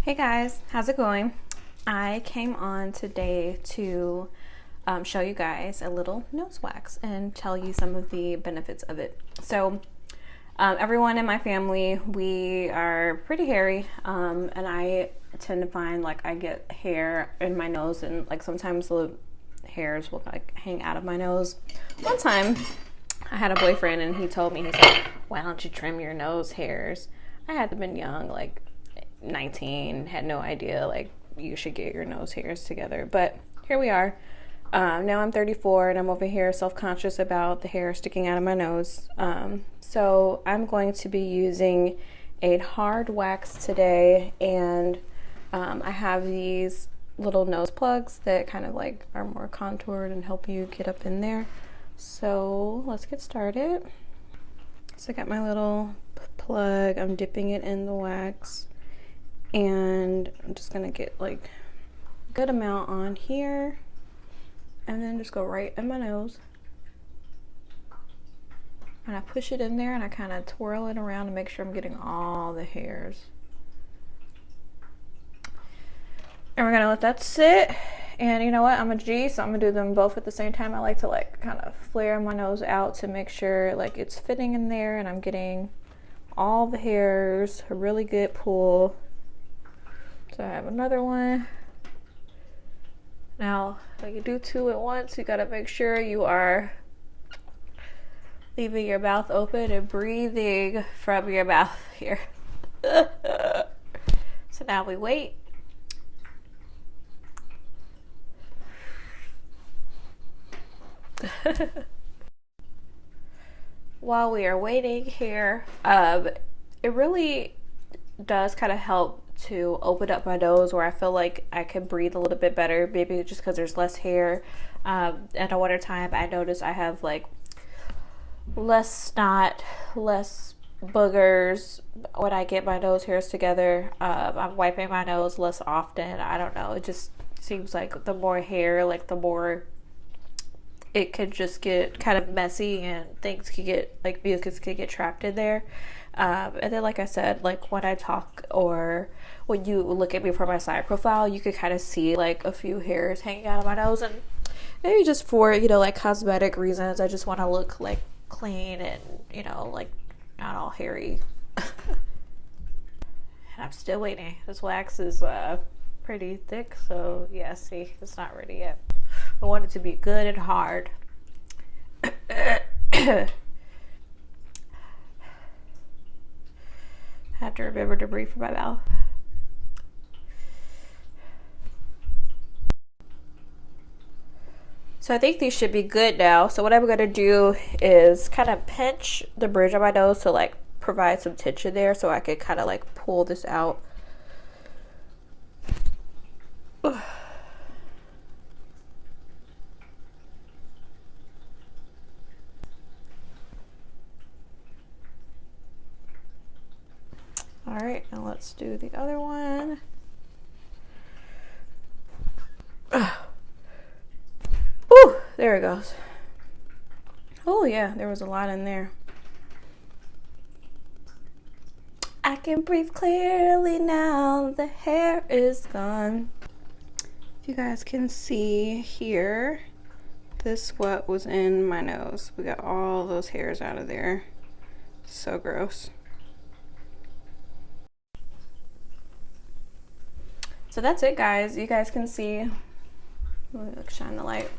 Hey guys, how's it going? I came on today to show you guys a little nose wax and tell you some of the benefits of it. So everyone in my family, we are pretty hairy, and I tend to find like I get hair in my nose, and like sometimes the hairs will like hang out of my nose. One time I had a boyfriend and he told me, he's like, why don't you trim your nose hairs? I had been young, like 19, had no idea like you should get your nose hairs together, but here we are. Now I'm 34 and I'm over here self-conscious about the hair sticking out of my nose. So I'm going to be using a hard wax today, and I have these little nose plugs that kind of like are more contoured and help you get up in there. So let's get started. So I got my little plug, I'm dipping it in the wax, and I'm just gonna get like a good amount on here and then just go right in my nose, and I push it in there and I kind of twirl it around to make sure I'm getting all the hairs, and we're gonna let that sit. And you know what, I'm a G, so I'm gonna do them both at the same time. I like to like kind of flare my nose out to make sure like it's fitting in there and I'm getting all the hairs, a really good pull. So I have another one. Now, when you do two at once, you gotta make sure you are leaving your mouth open and breathing from your mouth here. So now we wait. While we are waiting here, it really does kind of help to open up my nose where I feel like I can breathe a little bit better, maybe just because there's less hair. In the winter time, I notice I have like less snot, less boogers when I get my nose hairs together. I'm wiping my nose less often. I don't know, it just seems like the more hair, like the more it could just get kind of messy and things could get like mucus could get trapped in there. And then like I said, like when I talk or when you look at me from my side profile, you could kind of see like a few hairs hanging out of my nose, and maybe just for, you know, like cosmetic reasons, I just want to look like clean and, you know, like not all hairy. And I'm still waiting. This wax is pretty thick, so yeah, see, it's not ready yet. I want it to be good and hard. Have to remember to breathe from my mouth. So I think these should be good now. So what I'm going to do is kind of pinch the bridge of my nose to like provide some tension there, so I can kind of like pull this out. All right, now let's do the other one. Ooh, there it goes. Oh yeah, there was a lot in there. I can breathe clearly now, the hair is gone. If you guys can see here, this what was in my nose. We got all those hairs out of there. So gross. So that's it, guys. You guys can see, let me shine the light.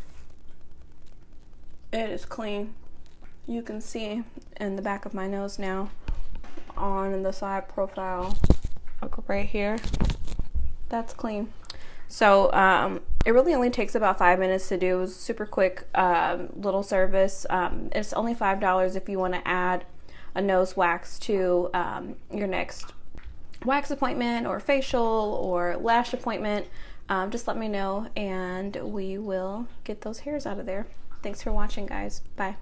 It is clean. You can see in the back of my nose now, on the side profile, look right here, that's clean. So it really only takes about 5 minutes to do. It was super quick little service. It's only $5 if you want to add a nose wax to your next wax appointment or facial or lash appointment. Just let me know and we will get those hairs out of there. Thanks for watching, guys. Bye.